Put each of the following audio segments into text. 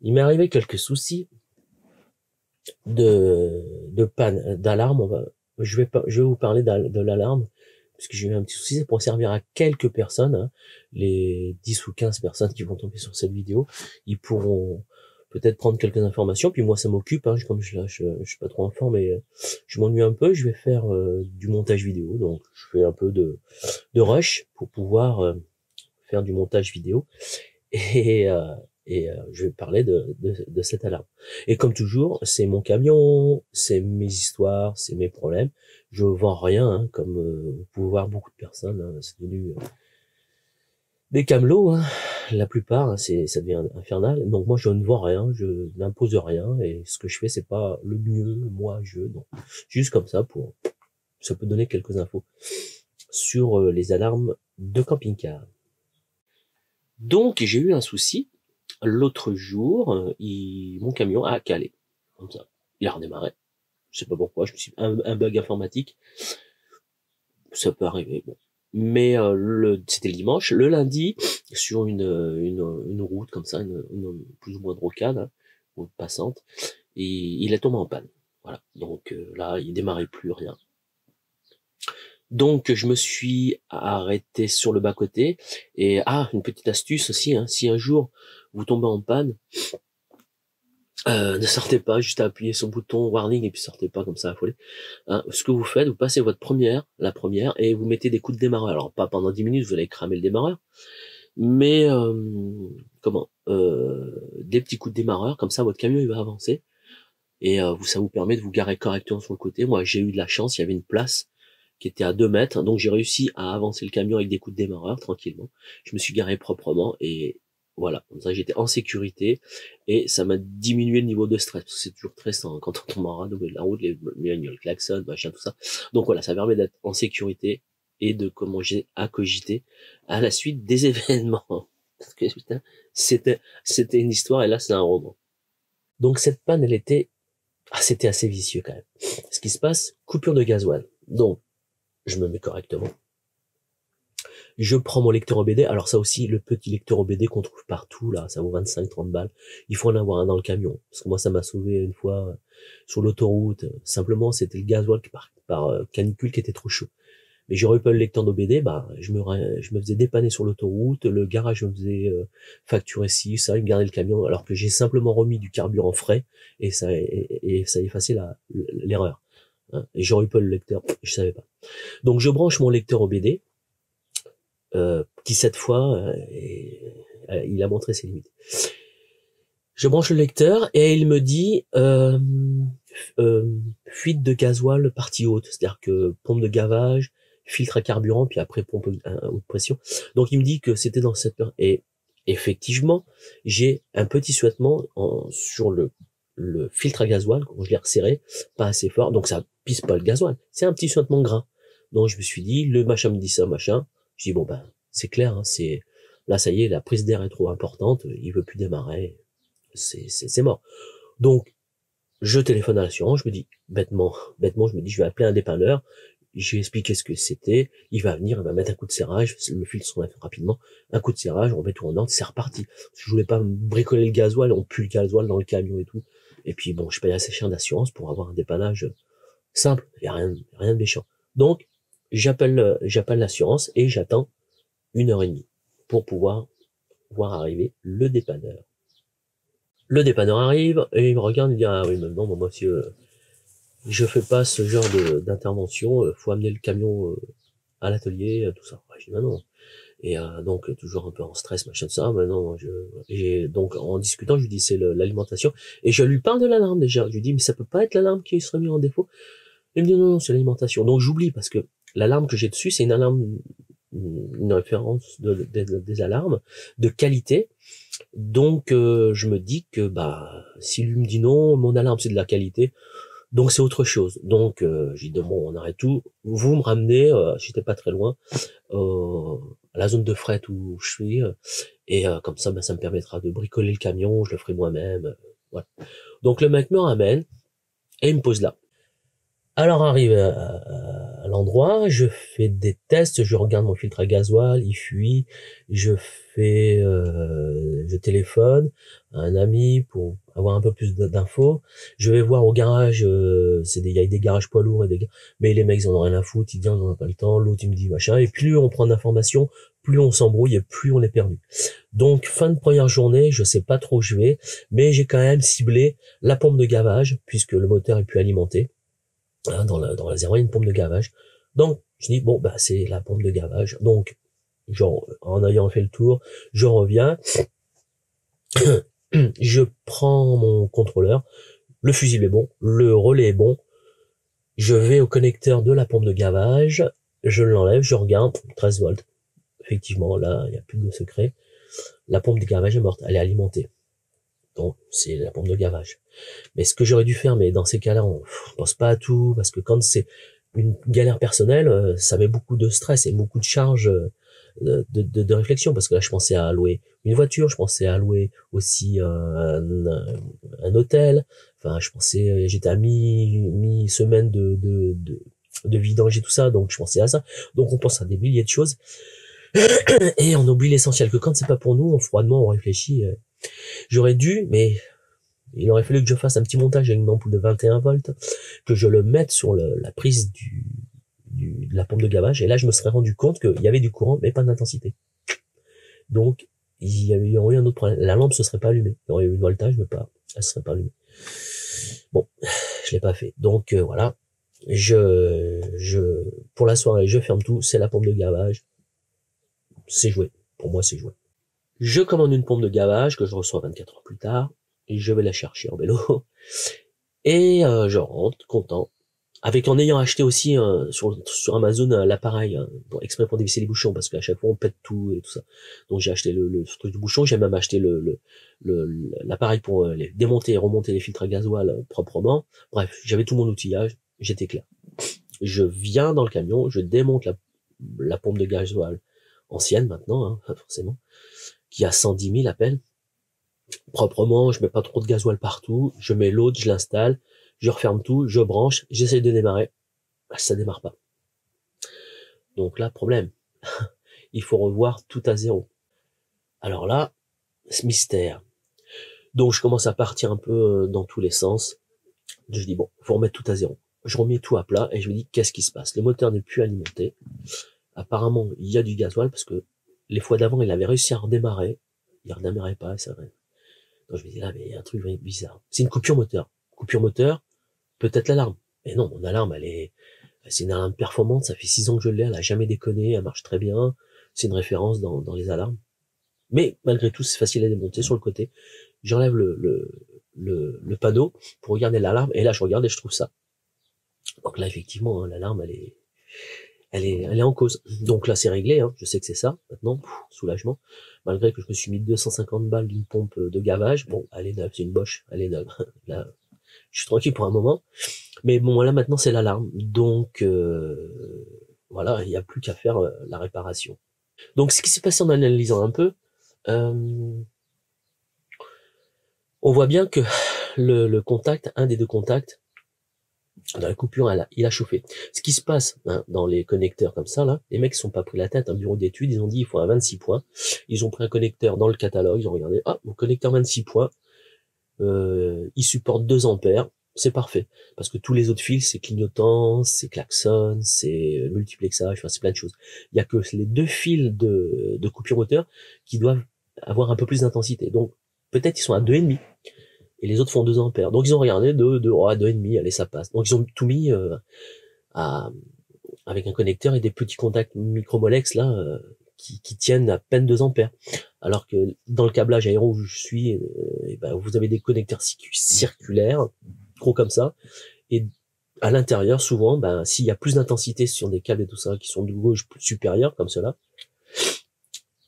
Il m'est arrivé quelques soucis de panne, d'alarme. Je vais vous parler de l'alarme, puisque j'ai eu un petit souci. C'est pour servir à quelques personnes, hein. Les 10 ou 15 personnes qui vont tomber sur cette vidéo, ils pourront peut-être prendre quelques informations. Puis moi, ça m'occupe, hein. Comme je suis pas trop enfant, mais je m'ennuie un peu. Je vais faire du montage vidéo, donc je fais un peu de rush pour pouvoir faire du montage vidéo. Et, je vais parler de cette alarme. Et comme toujours, c'est mon camion, c'est mes histoires, c'est mes problèmes. Je vends rien, hein, comme vous pouvez voir beaucoup de personnes, hein, c'est devenu des camelots, hein, la plupart, hein, ça devient infernal. Donc moi, je ne vends rien, je n'impose rien, et ce que je fais, c'est pas le mieux, non. Juste comme ça, ça peut donner quelques infos sur les alarmes de camping-car. Donc j'ai eu un souci. L'autre jour, mon camion a calé, comme ça. Il a redémarré. Je sais pas pourquoi, un bug informatique. Ça peut arriver, bon. Mais c'était le dimanche. Le lundi, sur une route comme ça, une plus ou moins de rocade, hein, route passante, et il est tombé en panne. Voilà. Donc là, il démarrait plus rien. Donc je me suis arrêté sur le bas-côté. Et une petite astuce aussi, hein, si un jour vous tombez en panne, ne sortez pas, juste à appuyer sur le bouton warning et puis sortez pas comme ça affolé. Hein, ce que vous faites, vous passez la première, et vous mettez des coups de démarreur. Alors pas pendant 10 minutes, vous allez cramer le démarreur, mais des petits coups de démarreur, comme ça votre camion il va avancer, et ça vous permet de vous garer correctement sur le côté. Moi j'ai eu de la chance, il y avait une place qui était à 2 mètres, donc j'ai réussi à avancer le camion avec des coups de démarreur tranquillement. Je me suis garé proprement, et voilà, comme ça j'étais en sécurité, et ça m'a diminué le niveau de stress, parce que c'est toujours stressant, hein, quand on tombe en rade au milieu de la route, les bagnoles klaxonnent, machin, tout ça. Donc voilà, ça permet d'être en sécurité et de commencer à cogiter à la suite des événements. Parce que putain, c'était une histoire, et là c'est un roman. Donc cette panne, c'était assez vicieux quand même. Ce qui se passe, coupure de gasoil. Donc je me mets correctement. Je prends mon lecteur OBD. Alors ça aussi, le petit lecteur OBD qu'on trouve partout, là, ça vaut 25-30 balles. Il faut en avoir un dans le camion. Parce que moi, ça m'a sauvé une fois sur l'autoroute. Simplement, c'était le gasoil par canicule qui était trop chaud. Mais j'aurais pas le lecteur d'OBD, je me faisais dépanner sur l'autoroute, le garage me faisait facturer ci, ça, il me gardait le camion, alors que j'ai simplement remis du carburant frais, et ça effaçait l'erreur. Hein. Et j'aurais pas le lecteur, je savais pas. Donc je branche mon lecteur OBD, qui cette fois, il a montré ses limites. Je branche le lecteur et il me dit fuite de gasoil partie haute, c'est-à-dire que pompe de gavage, filtre à carburant, puis après pompe à haute pression. Donc il me dit que c'était dans cette heure. Et effectivement, j'ai un petit suintement sur le filtre à gasoil, quand je l'ai resserré, pas assez fort, donc ça pisse pas le gasoil. C'est un petit suintement gras. Donc je me suis dit, le machin me dit ça, machin. Je dis bon c'est clair, hein, là ça y est, la prise d'air est trop importante, il veut plus démarrer, c'est mort. Donc je téléphone à l'assurance, je me dis bêtement, je me dis je vais appeler un dépanneur, je vais expliquer ce que c'était, il va venir, il va mettre un coup de serrage, le filtre se remet rapidement, un coup de serrage, on met tout en ordre, c'est reparti. Je voulais pas bricoler le gasoil, on pue le gasoil dans le camion et tout. Et puis bon, je paye assez cher d'assurance pour avoir un dépannage simple, il y a rien de méchant. Donc j'appelle l'assurance et j'attends 1h30 pour pouvoir voir arriver le dépanneur. Le dépanneur arrive et il me regarde, il dit oui maintenant bon, monsieur, je fais pas ce genre d'intervention, faut amener le camion à l'atelier, tout ça. Je dis non. Et donc toujours un peu en stress, machin de ça. Maintenant et donc en discutant, je lui dis c'est l'alimentation, et je lui parle de l'alarme déjà. Je lui dis mais ça peut pas être l'alarme qui serait mise en défaut. Il me dit non, c'est l'alimentation. Donc j'oublie, parce que l'alarme que j'ai dessus, c'est une référence des alarmes de qualité. Donc je me dis que si lui me dit non, mon alarme c'est de la qualité, donc c'est autre chose. Donc j'ai dit bon, on arrête tout, vous me ramenez, j'étais pas très loin, à la zone de fret où je suis, et comme ça ça me permettra de bricoler le camion, je le ferai moi-même, voilà. Donc le mec me ramène et il me pose là. Alors arrivé à l'endroit, je fais des tests, je regarde mon filtre à gasoil, il fuit, je téléphone à un ami pour avoir un peu plus d'infos. Je vais voir au garage, il y a des garages poids lourds mais les mecs ils en ont rien à foutre, ils disent on n'a pas le temps, l'autre il me dit machin, et plus on prend d'informations, plus on s'embrouille et plus on est perdu. Donc fin de première journée, je sais pas trop où je vais, mais j'ai quand même ciblé la pompe de gavage puisque le moteur est plus alimenté. Hein, dans la réservoir, il y a une pompe de gavage. Donc, je dis, bon, bah, c'est la pompe de gavage. Donc, genre, en ayant fait le tour, je reviens, je prends mon contrôleur, le fusible est bon, le relais est bon, je vais au connecteur de la pompe de gavage, je l'enlève, je regarde, 13 volts. Effectivement, là, il n'y a plus de secret. La pompe de gavage est morte, elle est alimentée. Donc, c'est la pompe de gavage. Mais ce que j'aurais dû faire, mais dans ces cas-là, on pense pas à tout, parce que quand c'est une galère personnelle, ça met beaucoup de stress et beaucoup de charge de réflexion, parce que là, je pensais à louer une voiture, je pensais à louer aussi un hôtel, enfin, j'étais à mi-semaine de vidange et tout ça, donc je pensais à ça. Donc on pense à des milliers de choses, et on oublie l'essentiel, que quand c'est pas pour nous, froidement, on réfléchit. J'aurais dû, mais il aurait fallu que je fasse un petit montage avec une ampoule de 21 volts, que je le mette sur la prise de la pompe de gavage, et là je me serais rendu compte qu'il y avait du courant, mais pas d'intensité. Donc il y aurait eu un autre problème. La lampe se serait pas allumée. Il y aurait eu le voltage, mais pas, elle se serait pas allumée. Bon, je l'ai pas fait. Donc voilà. Pour la soirée, je ferme tout. C'est la pompe de gavage. C'est joué. Pour moi, c'est joué. Je commande une pompe de gavage que je reçois 24 heures plus tard. Et je vais la chercher en vélo. Et je rentre, content. En ayant acheté aussi sur Amazon l'appareil exprès pour dévisser les bouchons, parce qu'à chaque fois on pète tout et tout ça. Donc j'ai acheté le truc du bouchon, j'ai même acheté l'appareil pour démonter et remonter les filtres à gasoil proprement. Bref, j'avais tout mon outillage, j'étais clair. Je viens dans le camion, je démonte la pompe de gasoil ancienne maintenant, hein, forcément, qui a 110 000 à peine. Proprement, je mets pas trop de gasoil partout, je mets l'autre, je l'installe, je referme tout, je branche, j'essaye de démarrer, ça démarre pas. Donc là, problème, il faut revoir tout à zéro. Alors là, ce mystère. Donc je commence à partir un peu dans tous les sens. Je dis bon, faut remettre tout à zéro. Je remets tout à plat et je me dis qu'est-ce qui se passe? Le moteur n'est plus alimenté. Apparemment, il y a du gasoil parce que les fois d'avant, il avait réussi à redémarrer. Il redémarrait pas, ça va. Donc je me dis là, mais il y a un truc bizarre. C'est une coupure moteur. Coupure moteur, peut-être l'alarme. Mais non, mon alarme, c'est une alarme performante. Ça fait 6 ans que je l'ai, elle a jamais déconné, elle marche très bien. C'est une référence dans les alarmes. Mais malgré tout, c'est facile à démonter sur le côté. J'enlève le panneau pour regarder l'alarme. Et là, je regarde et je trouve ça. Donc là, effectivement, hein, l'alarme, elle est en cause. Donc là, c'est réglé, hein. Je sais que c'est ça. Maintenant, soulagement. Malgré que je me suis mis 250 balles d'une pompe de gavage. Bon, elle est neuve, c'est une Bosch. Elle est neuve. Là, je suis tranquille pour un moment. Mais bon, là, maintenant, c'est l'alarme. Donc, voilà, il n'y a plus qu'à faire la réparation. Donc, ce qui s'est passé en analysant un peu, on voit bien que le contact, un des deux contacts, dans la coupure, il a chauffé. Ce qui se passe hein, dans les connecteurs comme ça, là, les mecs sont pas pris la tête, un bureau d'études, ils ont dit il faut un 26 points. Ils ont pris un connecteur dans le catalogue, ils ont regardé, ah, mon connecteur 26 points, il supporte 2 ampères, c'est parfait. Parce que tous les autres fils, c'est clignotant, c'est klaxon, c'est multiplexage, enfin c'est plein de choses. Il y a que les 2 fils de coupure moteur qui doivent avoir un peu plus d'intensité. Donc peut-être ils sont à 2,5. Et les autres font 2 ampères. Donc ils ont regardé 2,5, allez ça passe. Donc ils ont tout mis avec un connecteur et des petits contacts micromolex là qui tiennent à peine 2 ampères. Alors que dans le câblage aéro où je suis, vous avez des connecteurs circulaires, gros comme ça, et à l'intérieur souvent, s'il y a plus d'intensité sur des câbles et tout ça qui sont de gauche supérieure comme cela,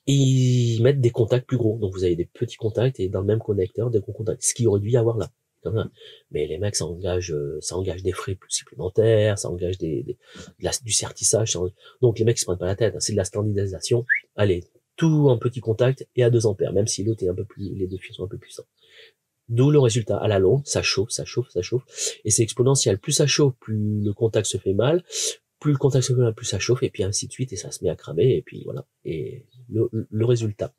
ils mettent des contacts plus gros. Donc vous avez des petits contacts et dans le même connecteur des gros contacts. Ce qu'il aurait dû y avoir là. Mais les mecs, ça engage des frais supplémentaires, ça engage du sertissage. Donc les mecs se prennent pas la tête. Hein. C'est de la standardisation. Allez, tout en petit contact et à 2 ampères, même si l'autre est un peu plus, les 2 fils sont un peu puissants. D'où le résultat. À la longue, ça chauffe, ça chauffe, ça chauffe. Et c'est exponentiel. Plus ça chauffe, plus le contact se fait mal. Plus le contact se fait mal, plus ça chauffe. Et puis ainsi de suite. Et ça se met à cramer. Et puis voilà. Et le résultat.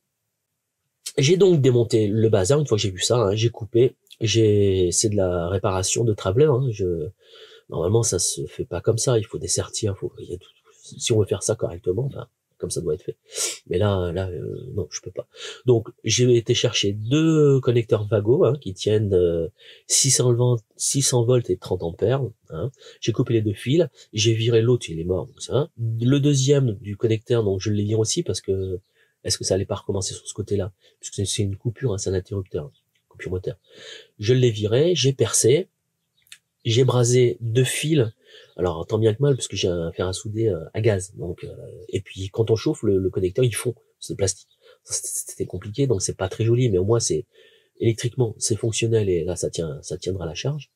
J'ai donc démonté le bazar. Une fois que j'ai vu ça, hein, j'ai coupé. C'est de la réparation de traveler. Hein. Normalement, ça se fait pas comme ça. Il faut des sertires. Si on veut faire ça correctement, enfin, comme ça doit être fait. Mais là, non, je peux pas. Donc, j'ai été chercher deux connecteurs Vago qui tiennent 600 volts et 30 ampères. Hein. J'ai coupé les deux fils. J'ai viré l'autre, il est mort. Donc ça. Le deuxième du connecteur, donc je l'ai viré aussi parce que est-ce que ça allait pas recommencer sur ce côté-là, puisque c'est une coupure, hein, c'est un interrupteur, coupure moteur. Je l'ai viré, j'ai percé. J'ai brasé deux fils, alors tant bien que mal, parce que j'ai un fer à souder à gaz. Donc, et puis quand on chauffe, le connecteur il fond, c'est plastique. C'était compliqué, donc c'est pas très joli, mais au moins c'est électriquement c'est fonctionnel et là ça tiendra la charge.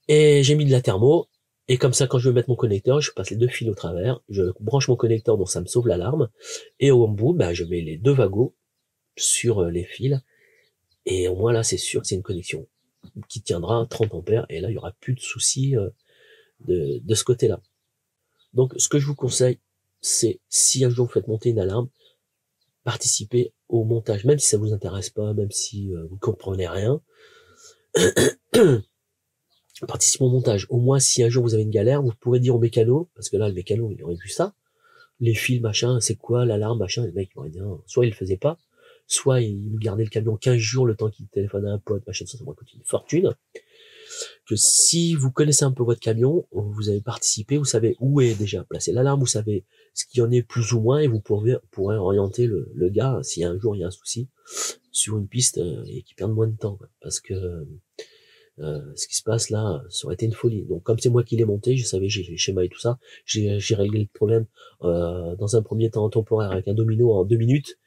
Et j'ai mis de la thermo, et comme ça quand je veux mettre mon connecteur, je passe les deux fils au travers, je branche mon connecteur, donc ça me sauve l'alarme, et au bout, je mets les deux Vago sur les fils, et au moins là c'est sûr que c'est une connexion qui tiendra 30 ampères, et là il y aura plus de soucis de ce côté-là. Donc ce que je vous conseille, c'est si un jour vous faites monter une alarme, participez au montage, même si ça vous intéresse pas, même si vous comprenez rien, participez au montage. Au moins si un jour vous avez une galère, vous pourrez dire au mécano, parce que là le mécano il aurait vu ça, les fils machin, c'est quoi l'alarme machin, les mecs ils auraient dit soit ils le faisaient pas, soit ils gardaient le camion 15 jours le temps qu'ils téléphonent à un pote, machin, ça va coûter une fortune. Que si vous connaissez un peu votre camion, vous avez participé, vous savez où est déjà placée l'alarme, vous savez ce qu'il y en est plus ou moins, et vous pourrez orienter le gars, si un jour il y a un souci, sur une piste et qu'il perde moins de temps. Quoi. Parce que ce qui se passe là, ça aurait été une folie. Donc comme c'est moi qui l'ai monté, je savais, j'ai les schémas et tout ça, j'ai réglé le problème dans un premier temps temporaire avec un domino en 2 minutes,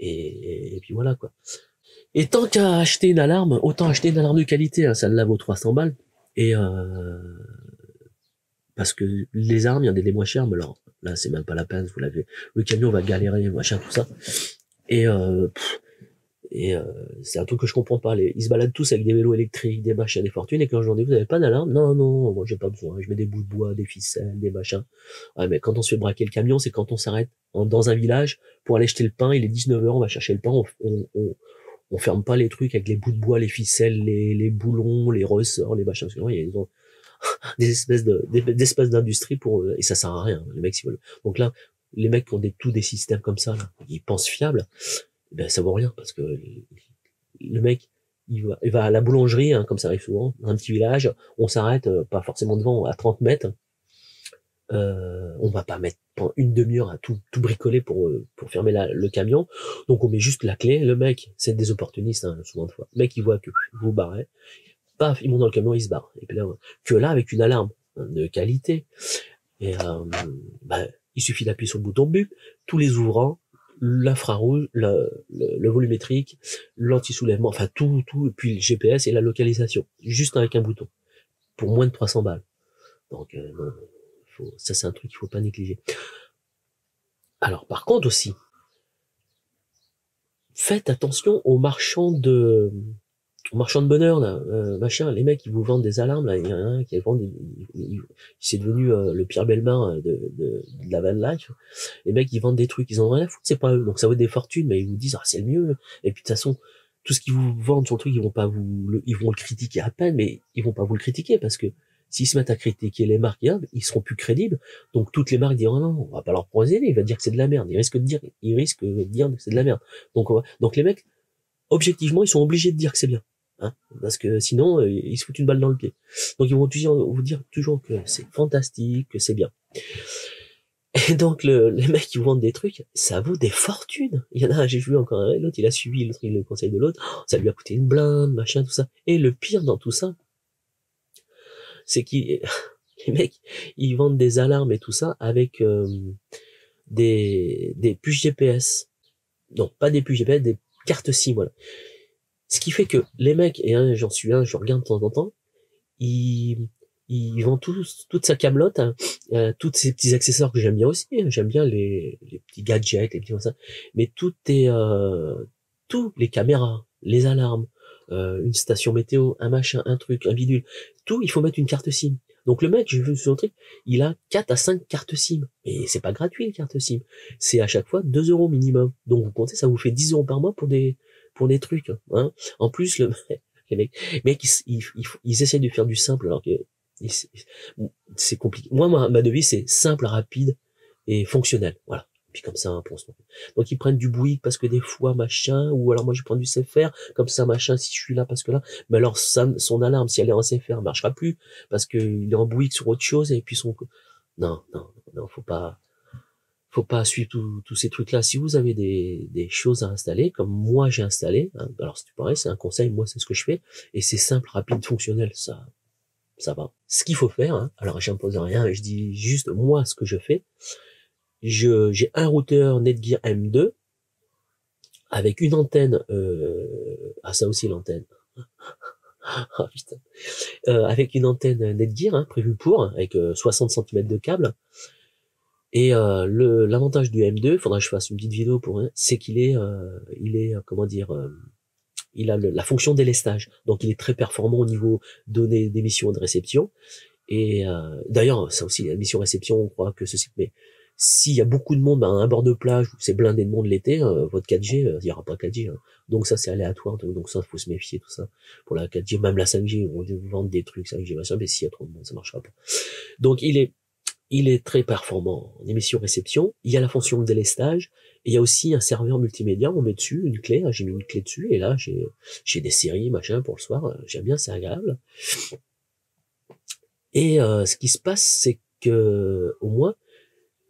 et puis voilà quoi. Et tant qu'à acheter une alarme, autant acheter une alarme de qualité, hein, ça la vaut 300 balles. Et parce que les armes, il y en a des moins chères, mais alors là c'est même pas la peine, vous l'avez. Le camion va galérer, machin, tout ça. Et c'est un truc que je comprends pas. Ils se baladent tous avec des vélos électriques, des machins, des fortunes, et quand je leur dis vous avez pas d'alarme, non, moi j'ai pas besoin, je mets des bouts de bois, des ficelles, des machins. Ouais, mais quand on se fait braquer le camion, c'est quand on s'arrête dans un village pour aller acheter le pain, il est 19h, on va chercher le pain, on ferme pas les trucs avec les bouts de bois, les ficelles, les boulons, les ressorts, les machins, parce que il y a des espèces d'industrie et ça sert à rien, les mecs, s'ils veulent. Donc là, les mecs qui ont des systèmes comme ça, là, ils pensent fiables, ben, ça vaut rien, parce que le mec, il va à la boulangerie, hein, comme ça arrive souvent, dans un petit village, on s'arrête, pas forcément devant, à 30 mètres, on va pas mettre une demi-heure à tout bricoler pour fermer le camion. Donc on met juste la clé. Le mec, c'est des opportunistes, hein, souvent de fois. Le mec, il voit que vous barrez, paf, il monte dans le camion, il se barre. Et puis là, que là, avec une alarme de qualité, et il suffit d'appuyer sur le bouton but, tous les ouvrants, l'infrarouge, le volumétrique, l'anti-soulèvement, enfin tout, et puis le GPS et la localisation, juste avec un bouton, pour moins de 300 balles. Donc ça c'est un truc qu'il faut pas négliger. Alors par contre aussi, faites attention aux marchands de bonheur là, machin, les mecs qui vous vendent des alarmes là, il y en a un qui vendent, c'est devenu le Pierre Bellemare de la van life. Les mecs ils vendent des trucs, ils en ont rien à foutre, c'est pas eux, donc ça vaut des fortunes, mais ils vous disent c'est le mieux. Et puis de toute façon, tout ce qu'ils vous vendent sur le truc, ils vont le critiquer à peine, mais ils vont pas vous le critiquer parce que s'ils se mettent à critiquer les marques, ils seront plus crédibles. Donc toutes les marques diront non, on va pas leur proposer, il va dire que c'est de la merde. Ils risquent de dire que c'est de la merde. Donc les mecs, objectivement, ils sont obligés de dire que c'est bien, hein, parce que sinon ils se foutent une balle dans le pied. Donc ils vont vous dire toujours que c'est fantastique, que c'est bien. Et donc les mecs qui vous vendent des trucs, ça vaut des fortunes. Il y en a, j'ai vu encore un, l'autre il a suivi le conseil de l'autre, ça lui a coûté une blinde, machin, tout ça. Et le pire dans tout ça, c'est que les mecs, ils vendent des alarmes et tout ça avec des puces GPS. Non, pas des puces GPS, des cartes SIM, voilà. Ce qui fait que les mecs, et j'en suis un, je regarde de temps en temps, ils vendent toute sa camelote, hein, tous ces petits accessoires que j'aime bien aussi, hein. J'aime bien les petits gadgets, les petits comme ça, mais tous les caméras, les alarmes, une station météo, un machin, un truc, un bidule, tout, il faut mettre une carte SIM. Donc le mec, j'ai vu sur le truc, il a 4 à 5 cartes SIM. Et c'est pas gratuit, les cartes SIM. C'est à chaque fois 2 euros minimum. Donc vous comptez, ça vous fait 10 euros par mois pour des trucs, hein. En plus, les mecs, ils essaient de faire du simple, alors que c'est compliqué. Moi, ma devise, c'est simple, rapide et fonctionnel. Voilà. Puis comme ça, pour ce moment. Donc ils prennent du Bouygues parce que des fois machin, ou alors moi je prends du CFR, comme ça machin si je suis là parce que là. Mais alors son alarme, si elle est en CFR, marchera plus parce que il est en Bouygues sur autre chose et puis son. Non, non, non, faut pas suivre tous ces trucs-là. Si vous avez des choses à installer, comme moi j'ai installé, hein, alors c'est pareil, c'est un conseil, moi c'est ce que je fais, et c'est simple, rapide, fonctionnel, ça va. Ce qu'il faut faire, hein, alors j'impose rien, je dis juste moi ce que je fais. J'ai un routeur Netgear M2 avec une antenne, ça aussi l'antenne. Ah putain. Avec une antenne Netgear, hein, prévue pour, avec 60 cm de câble. Et l'avantage du M2, faudra que je fasse une petite vidéo pour, c'est qu'il est, comment dire, il a la fonction délestage, donc il est très performant au niveau données d'émission et de réception. Et d'ailleurs, ça aussi, la mission réception, on croit que ceci, mais s'il y a beaucoup de monde à un bord de plage où c'est blindé de monde l'été, votre 4G, il n'y aura pas 4G. Hein. Donc ça, c'est aléatoire, donc ça, faut se méfier, tout ça. Pour la 4G, même la 5G, on va vendre des trucs 5G, machin, mais s'il y a trop de monde, ça marchera pas. Donc il est très performant en émission réception. Il y a la fonction de délestage. Et il y a aussi un serveur multimédia. On met dessus une clé. J'ai mis une clé dessus. Et là, j'ai des séries, machin, pour le soir. J'aime bien, c'est agréable. Et ce qui se passe, c'est que au moins,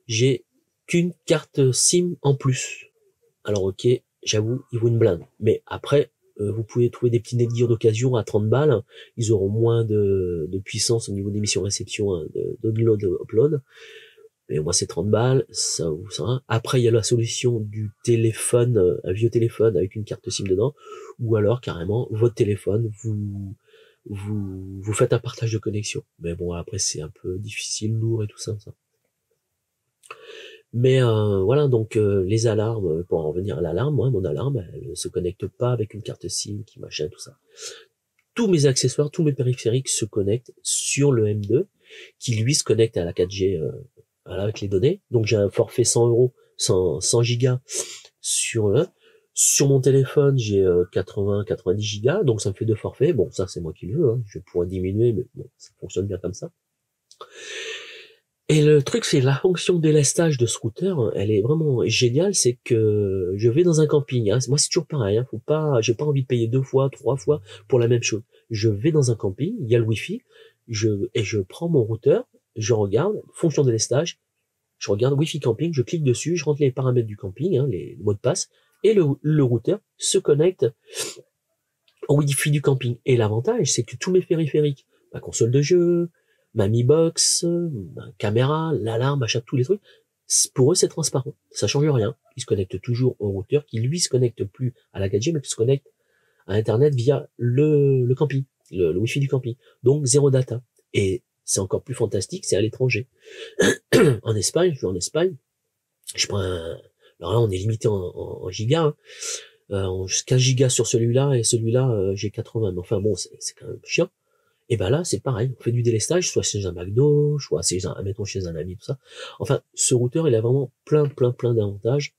j'ai qu'une carte SIM en plus. Alors ok, j'avoue, il vaut une blinde. Mais après, vous pouvez trouver des petits Netgear d'occasion à 30 balles. Ils auront moins de puissance au niveau d'émission réception, hein, de download, upload. Mais moi, c'est 30 balles, ça vous sera. Après, il y a la solution du téléphone, un vieux téléphone avec une carte SIM dedans, ou alors carrément votre téléphone, vous faites un partage de connexion. Mais bon, après, c'est un peu difficile, lourd et tout ça. Mais voilà, donc les alarmes, pour en revenir à l'alarme, moi, mon alarme, elle ne se connecte pas avec une carte SIM, qui machin, tout ça. Tous mes accessoires, tous mes périphériques se connectent sur le M2, qui lui se connecte à la 4G, voilà, avec les données. Donc j'ai un forfait 100 euros, 100 gigas sur mon téléphone, j'ai 90 gigas, donc ça me fait 2 forfaits. Bon, ça c'est moi qui le veux, hein. Je pourrais diminuer, mais bon, ça fonctionne bien comme ça. Et le truc, c'est la fonction de délestage de ce routeur, elle est vraiment géniale, c'est que je vais dans un camping, hein. Moi c'est toujours pareil, hein. J'ai pas envie de payer 2 fois, 3 fois pour la même chose. Je vais dans un camping, il y a le wifi, je prends mon routeur, je regarde, fonction de délestage, je regarde Wi-Fi camping, je clique dessus, je rentre les paramètres du camping, hein, les mots de passe, et le routeur se connecte au Wi-Fi du camping. Et l'avantage, c'est que tous mes périphériques, ma console de jeu, ma Mi Box, ma caméra, l'alarme, machin, tous les trucs, pour eux c'est transparent, ça change rien. Ils se connectent toujours au routeur, qui lui se connecte plus à la 4G, mais qui se connecte à Internet via le camping, le Wi-Fi du camping. Donc zéro data. Et c'est encore plus fantastique, c'est à l'étranger. En Espagne, je vais en Espagne, je prends alors là on est limité en gigas, hein. 15 gigas sur celui-là, et celui-là j'ai 80, mais enfin bon, c'est quand même chiant. Et ben là c'est pareil, on fait du délestage, soit chez un McDo, soit mettons chez un ami, tout ça. Enfin, ce routeur il a vraiment plein d'avantages,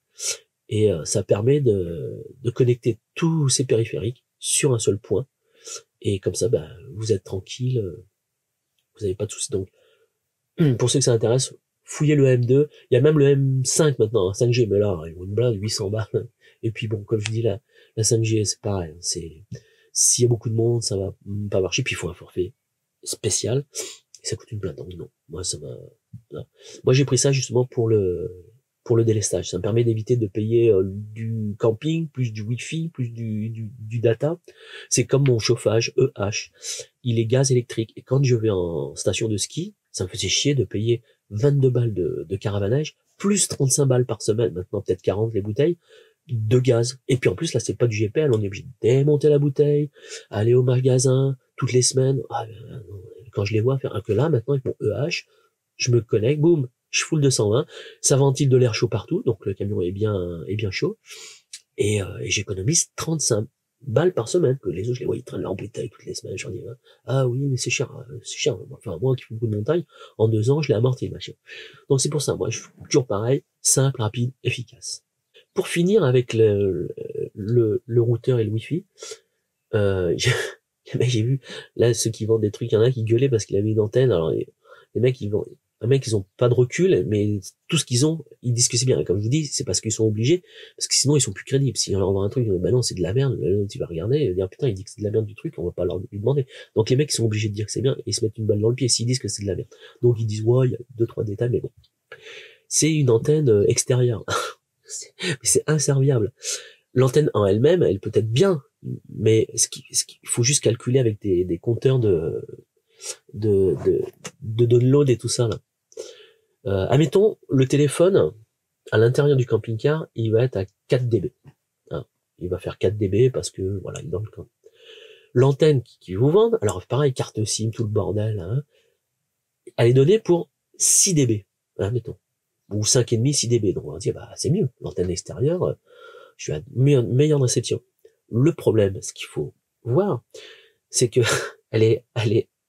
et ça permet de connecter tous ces périphériques sur un seul point, et comme ça ben, vous êtes tranquille, vous n'avez pas de soucis. Donc pour ceux que ça intéresse, fouillez le M2, il y a même le M5 maintenant, 5G, mais là, il vaut une blinde, 800 balles. Et puis bon, comme je dis, la 5G, c'est pareil, s'il y a beaucoup de monde, ça va pas marcher, puis il faut un forfait spécial, et ça coûte une blinde, donc non, moi ça m'a, non. Moi j'ai pris ça justement pour le délestage, ça me permet d'éviter de payer du camping, plus du wifi, plus du data. C'est comme mon chauffage EH, il est gaz électrique, et quand je vais en station de ski, ça me faisait chier de payer 22 balles de caravanage, plus 35 balles par semaine, maintenant peut-être 40 les bouteilles, de gaz. Et puis en plus, là, c'est pas du GPL, on est obligé de démonter la bouteille, aller au magasin toutes les semaines. Quand je les vois faire, que là, maintenant, avec mon EH, je me connecte, boum, je fous le 220, ça ventile de l'air chaud partout, donc le camion est bien chaud, et j'économise 35 balles par semaine, que les autres, je les voyais traîner en bétail toutes les semaines. Je leur dis, ah oui, mais c'est cher, c'est cher. Enfin, moi qui fais beaucoup de montagne, en 2 ans, je l'ai amorti, machin. Donc c'est pour ça, moi, je fais toujours pareil, simple, rapide, efficace. Pour finir avec le routeur et le Wi-Fi, j'ai j'ai vu, là, ceux qui vendent des trucs, il y en a qui gueulaient parce qu'il avait une antenne. Alors, les mecs, ils ont pas de recul, mais tout ce qu'ils ont, ils disent que c'est bien. Et comme je vous dis, c'est parce qu'ils sont obligés, parce que sinon, ils sont plus crédibles. Si on leur vend un truc, ils disent, bah non, c'est de la merde, tu vas regarder, et dire, putain, il dit que c'est de la merde du truc, on va pas lui demander. Donc, les mecs, ils sont obligés de dire que c'est bien, et ils se mettent une balle dans le pied s'ils disent que c'est de la merde. Donc, ils disent, ouais, il y a 2-3 détails, mais bon. C'est une antenne extérieure. Mais c'est inserviable. L'antenne en elle-même, elle peut être bien, mais il faut juste calculer avec des compteurs de download et tout ça, là. Admettons, le téléphone, à l'intérieur du camping-car, il va être à 4 dB. Hein. Il va faire 4 dB parce que, voilà, il est dans le camp. L'antenne qui vous vendent, alors pareil, carte SIM, tout le bordel, hein, elle est donnée pour 6 dB, hein, mettons. Ou 5,5, 6 dB. Donc on va dire, bah, c'est mieux. L'antenne extérieure, je suis à meilleure réception. Le problème, ce qu'il faut voir, c'est que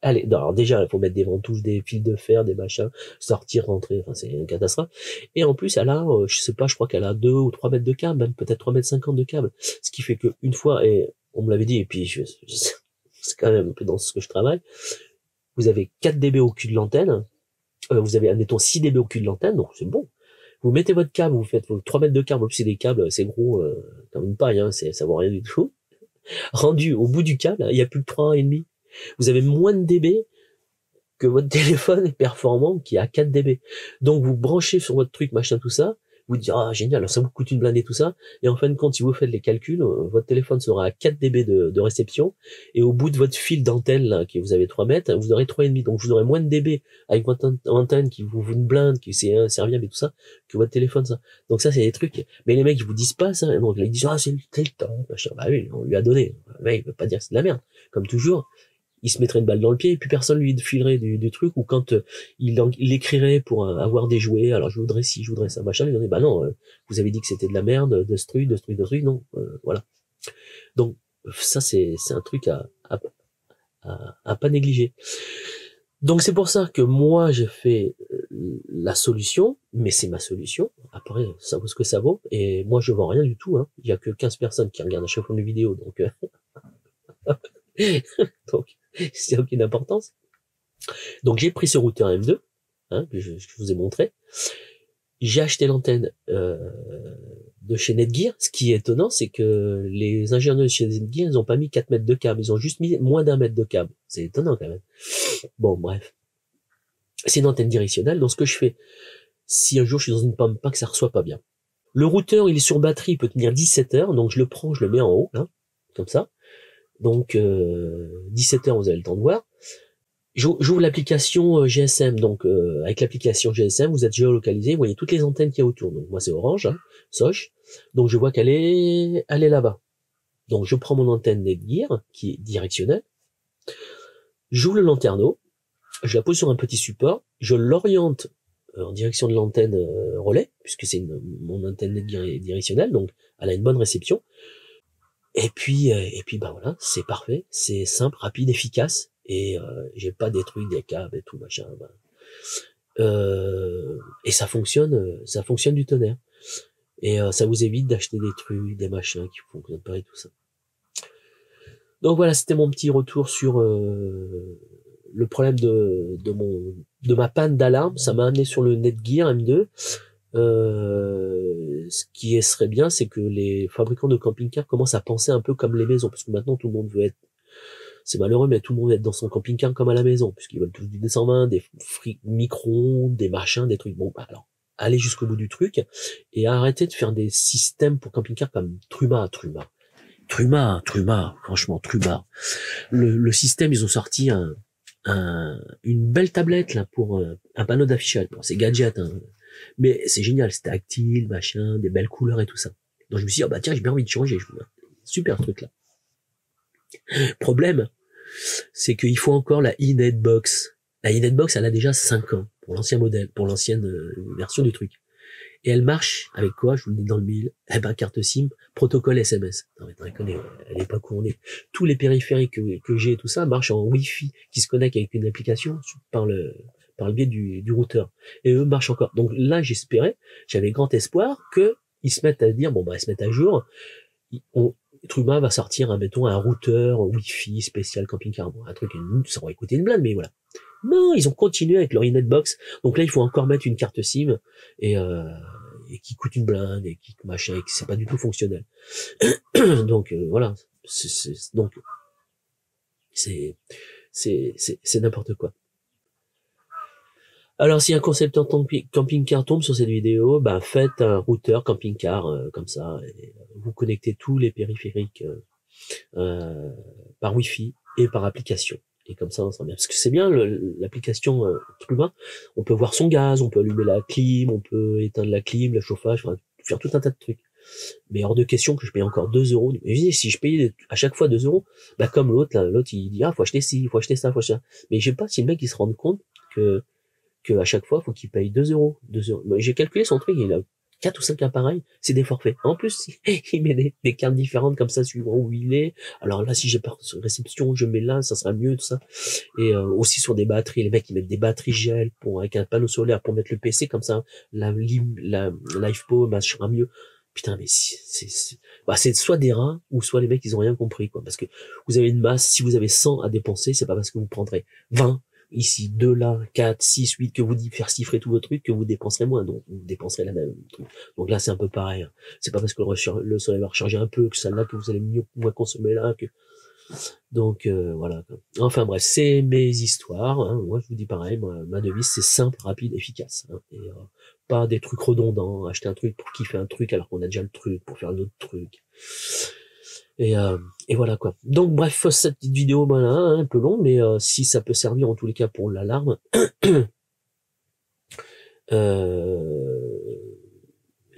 alors déjà, il faut mettre des ventouses, des fils de fer, des machins, sortir, rentrer, enfin, c'est une catastrophe. Et en plus, elle a, je sais pas, je crois qu'elle a 2 ou 3 mètres de câble, même peut-être 3,50 m de câble. Ce qui fait que une fois, et on me l'avait dit, et puis c'est quand même un peu dans ce que je travaille, vous avez 4 dB au cul de l'antenne, vous avez, admettons, 6 dB au cul de l'antenne, donc c'est bon. Vous mettez votre câble, vous faites vos 3 mètres de câble, en plus c'est des câbles, c'est gros, comme une paille, hein, ça vaut rien du tout. Rendu au bout du câble, il y a plus que 3,5. Vous avez moins de dB que votre téléphone est performant qui est à 4 dB. Donc vous branchez sur votre truc, machin, tout ça, vous dites, ah génial, alors ça vous coûte une blinde et tout ça, et en fin de compte, si vous faites les calculs, votre téléphone sera à 4 dB de réception, et au bout de votre fil d'antenne, là, qui vous avez 3 mètres, vous aurez 3,5, donc vous aurez moins de dB avec votre antenne qui vous une blinde, qui c'est inserviable et tout ça, que votre téléphone, ça. Donc ça, c'est des trucs, mais les mecs, ils vous disent pas ça, donc là, ils disent, ah, c'est le temps, machin. Bah oui, on lui a donné. Le mec, il veut pas dire que c'est de la merde. Comme toujours, il se mettrait une balle dans le pied et puis personne lui filerait du truc, ou quand il écrirait pour avoir des jouets, alors je voudrais ci, je voudrais ça, machin, il dirait, bah non, vous avez dit que c'était de la merde, de ce truc, non, voilà. Donc ça c'est un truc à pas négliger. Donc c'est pour ça que moi j'ai fait la solution, mais c'est ma solution. Après ça vaut ce que ça vaut, et moi je vends rien du tout, hein. Il y a que 15 personnes qui regardent à chaque fois mes vidéos, donc donc c'est aucune importance. Donc j'ai pris ce routeur M2, hein, que je vous ai montré. J'ai acheté l'antenne de chez Netgear. Ce qui est étonnant, c'est que les ingénieurs de chez Netgear, ils ont pas mis 4 mètres de câble, ils ont juste mis moins d'1 mètre de câble. C'est étonnant quand même. Bon, bref. C'est une antenne directionnelle, donc ce que je fais, si un jour je suis dans une panne, pas que ça reçoit pas bien. Le routeur, il est sur batterie, il peut tenir 17 heures, donc je le prends, je le mets en haut, là, comme ça. Donc 17 heures, vous avez le temps de voir. J'ouvre l'application GSM, donc avec l'application GSM, vous êtes géolocalisé, vous voyez toutes les antennes qu'il y a autour. Donc moi c'est Orange, hein, Soch. Donc je vois qu'elle est là-bas. Donc je prends mon antenne Netgear, qui est directionnelle. J'ouvre le lanterneau, je la pose sur un petit support, je l'oriente en direction de l'antenne relais, puisque c'est mon antenne Netgear est directionnelle, donc elle a une bonne réception. Et puis bah voilà, c'est parfait, c'est simple, rapide, efficace. Et j'ai pas détruit des câbles et tout machin. Et ça fonctionne du tonnerre. Et ça vous évite d'acheter des trucs, des machins qui fonctionnent pas et tout ça. Donc voilà, c'était mon petit retour sur le problème de ma panne d'alarme. Ça m'a amené sur le Netgear M2. Ce qui serait bien, c'est que les fabricants de camping-car commencent à penser un peu comme les maisons, parce que maintenant tout le monde veut être, c'est malheureux, mais tout le monde veut être dans son camping-car comme à la maison, puisqu'ils veulent tous du 220, des micro-ondes, des machins, des trucs. Bon, bah alors, allez jusqu'au bout du truc, et arrêtez de faire des systèmes pour camping-car comme Truma, franchement, Truma. Le système, ils ont sorti une belle tablette, là, pour un panneau d'affichage. Bon, c'est gadget, hein. Mais c'est génial, c'est tactile, machin, des belles couleurs et tout ça. Donc je me suis dit, oh bah tiens, j'ai bien envie de changer. Super truc là. Problème, c'est qu'il faut encore la eNetBox. La eNetBox, elle a déjà 5 ans pour l'ancien modèle, pour l'ancienne version du truc. Et elle marche avec quoi? Je vous le dis dans le mille. Eh ben, carte SIM, protocole SMS. Non, mais t'en connais, à l'époque où on est. Tous les périphériques que j'ai et tout ça marchent en Wi-Fi, qui se connectent avec une application par le biais du routeur. Et eux marchent encore. Donc là, j'avais grand espoir que ils se mettent à dire, bon, bah, ils se mettent à jour. Truma va sortir, mettons, un routeur Wi-Fi spécial camping-car. Bon, un truc, ça aurait coûté une blinde, mais voilà. Non, ils ont continué avec leur Netbox. Donc là, il faut encore mettre une carte SIM et qui coûte une blinde et qui machin, et qui c'est pas du tout fonctionnel. Donc voilà, donc c'est n'importe quoi. Alors si un concepteur camping-car tombe sur cette vidéo, ben faites un routeur camping-car comme ça, et vous connectez tous les périphériques par Wi-Fi et par application. Et comme ça, on sera bien. Parce que c'est bien, l'application Truma, on peut voir son gaz, on peut allumer la clim, on peut éteindre la clim, le chauffage, enfin, faire tout un tas de trucs. Mais hors de question que je paye encore 2 euros. Mais si je payais à chaque fois 2 euros, bah comme l'autre, il dit, ah, faut acheter ci, faut acheter ça, faut acheter ça. Mais je sais pas si le mec, il se rend compte que à chaque fois, faut qu'il paye 2 euros. 2 euros. J'ai calculé son truc, il a 4 ou 5 appareils, c'est des forfaits. En plus, il met des cartes différentes comme ça suivant où il est. Alors là, si j'ai pas réception, je mets là, ça sera mieux, tout ça. Et aussi sur des batteries, les mecs ils mettent des batteries gel avec un panneau solaire pour mettre le PC comme ça, la LivePo marchera mieux. Putain, mais c'est soit des rats ou soit les mecs ils ont rien compris quoi. Parce que vous avez une masse, si vous avez 100 à dépenser, c'est pas parce que vous prendrez 20 ici, 2 là, 4, 6, 8, que vous faire chiffrer tout votre truc, que vous dépenserez moins, donc vous dépenserez la même truc. Donc là, c'est un peu pareil. C'est pas parce que le soleil va recharger un peu, que celle-là, que vous allez moins consommer là, que... Donc, voilà. Enfin bref, c'est mes histoires, hein. Moi, je vous dis pareil, ma devise, c'est simple, rapide, efficace, hein. Et pas des trucs redondants, acheter un truc pour kiffer un truc, alors qu'on a déjà le truc, pour faire un autre truc. Et voilà quoi. Donc bref, cette petite vidéo, voilà, hein, un peu long, mais si ça peut servir en tous les cas pour l'alarme, et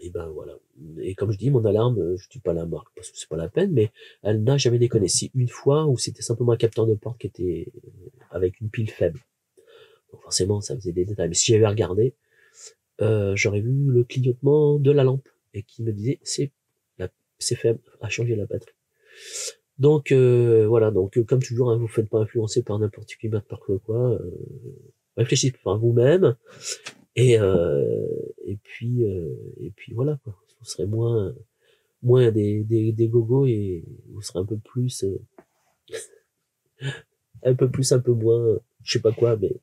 ben voilà. Et comme je dis, mon alarme, je dis pas la marque parce que c'est pas la peine, mais elle n'a jamais déconné. Si une fois où c'était simplement un capteur de porte qui était avec une pile faible. Donc forcément, ça faisait des détails. Mais si j'avais regardé, j'aurais vu le clignotement de la lampe et qui me disait c'est faible, à changer la batterie. Donc voilà, donc comme toujours, hein, vous faites pas influencer par n'importe qui, n'importe quoi. Réfléchissez par vous-même et puis voilà quoi. Vous serez moins des gogos et vous serez un peu plus un peu moins je sais pas quoi, mais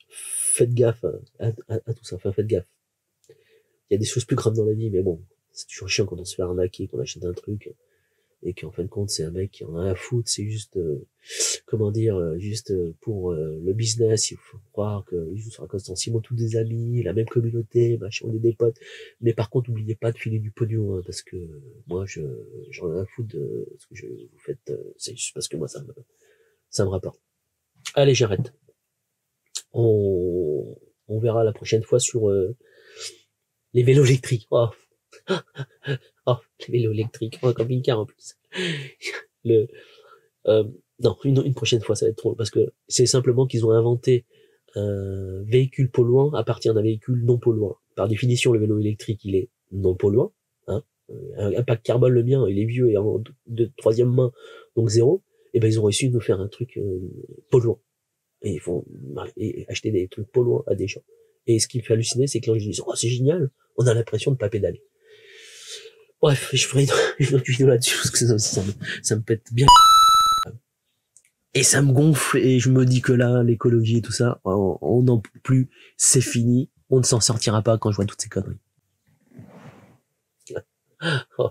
faites gaffe à tout ça. Enfin, faites gaffe. Il y a des choses plus graves dans la vie, mais bon, c'est toujours chiant quand on se fait arnaquer, qu'on achète un truc et qu'en fin de compte c'est un mec qui en a à foutre, c'est juste juste pour le business. Il faut croire que ils se racontent en 6 mois tous des amis, la même communauté, machin, on est des potes, mais par contre n'oubliez pas de filer du pognon, hein, parce que moi j'en ai à foutre de ce que vous faites, c'est juste parce que moi ça me rapporte. Allez, j'arrête, on verra la prochaine fois sur les vélos électriques. Oh. Oh, les vélos électriques, oh, camping-car en plus. Non, une prochaine fois, ça va être trop, parce que c'est simplement qu'ils ont inventé un véhicule polluant à partir d'un véhicule non polluant. Par définition, le vélo électrique, il est non polluant, hein. Impact carbone, le mien, il est vieux et de troisième main, donc 0. Et ben, ils ont réussi de nous faire un truc polluant. Et ils font acheter des trucs polluants à des gens. Et ce qui me fait halluciner, c'est que les gens disent, oh, c'est génial, on a l'impression de pas pédaler. Bref, je ferai une autre vidéo là-dessus, parce que ça me pète bien. Et ça me gonfle, et je me dis que là, l'écologie et tout ça, on n'en peut plus, c'est fini, on ne s'en sortira pas quand je vois toutes ces conneries. Oh,